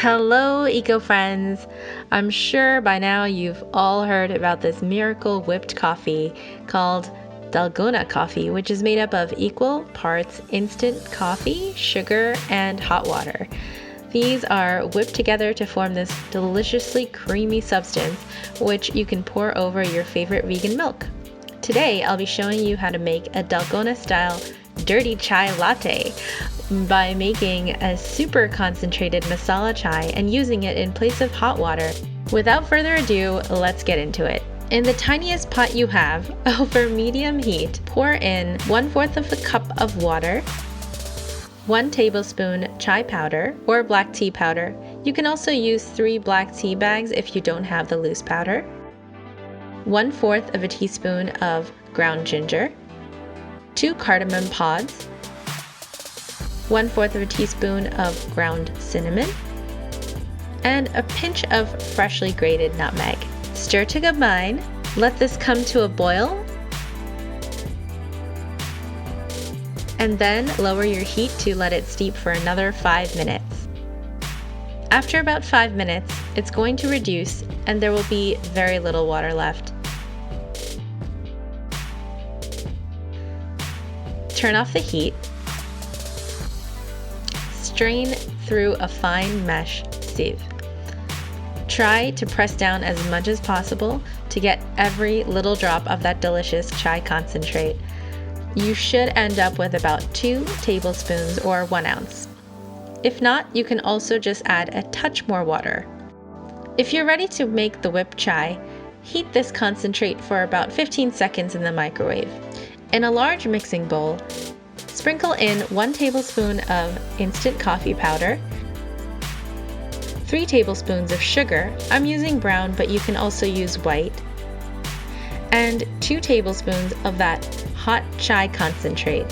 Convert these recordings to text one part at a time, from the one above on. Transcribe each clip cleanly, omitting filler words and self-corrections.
Hello, eco friends! I'm sure by now you've all heard about this miracle whipped coffee called Dalgona Coffee, which is made up of equal parts instant coffee, sugar, and hot water. These are whipped together to form this deliciously creamy substance, which you can pour over your favorite vegan milk. Today, I'll be showing you how to make a Dalgona-style Dirty Chai Latte by making a super concentrated masala chai and using it in place of hot water. Without further ado, let's get into it. In the tiniest pot you have, over medium heat, pour in 1/4 of a cup of water, 1 tablespoon chai powder or black tea powder. You can also use 3 black tea bags if you don't have the loose powder, 1/4 of a teaspoon of ground ginger, 2 cardamom pods, 1/4 of a teaspoon of ground cinnamon, and a pinch of freshly grated nutmeg. Stir to combine. Let this come to a boil, and then lower your heat to let it steep for another 5 minutes. After about 5 minutes, it's going to reduce and there will be very little water left. Turn off the heat. Strain through a fine mesh sieve. Try to press down as much as possible to get every little drop of that delicious chai concentrate. You should end up with about 2 tablespoons or 1 ounce. If not, you can also just add a touch more water. If you're ready to make the whipped chai, heat this concentrate for about 15 seconds in the microwave. In a large mixing bowl, sprinkle in 1 tablespoon of instant coffee powder, 3 tablespoons of sugar, I'm using brown but you can also use white, and 2 tablespoons of that hot chai concentrate.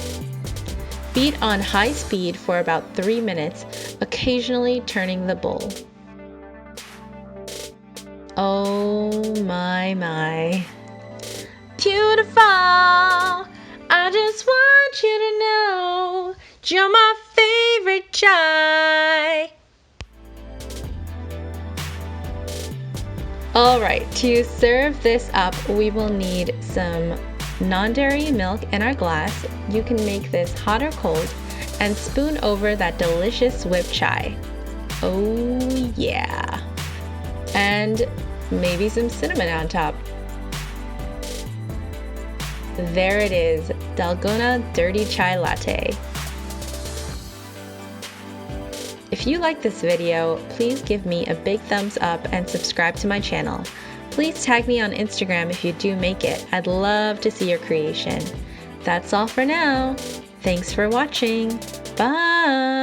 Beat on high speed for about 3 minutes, occasionally turning the bowl. Oh my. Beautiful! I just want you to know you're my favorite chai. Alright, to serve this up, we will need some non-dairy milk in our glass. You can make this hot or cold and spoon over that delicious whipped chai. Oh yeah! And maybe some cinnamon on top. There it is, Dalgona Dirty Chai Latte. If you like this video, please give me a big thumbs up and subscribe to my channel. Please tag me on Instagram if you do make it. I'd love to see your creation. That's all for now. Thanks for watching. Bye!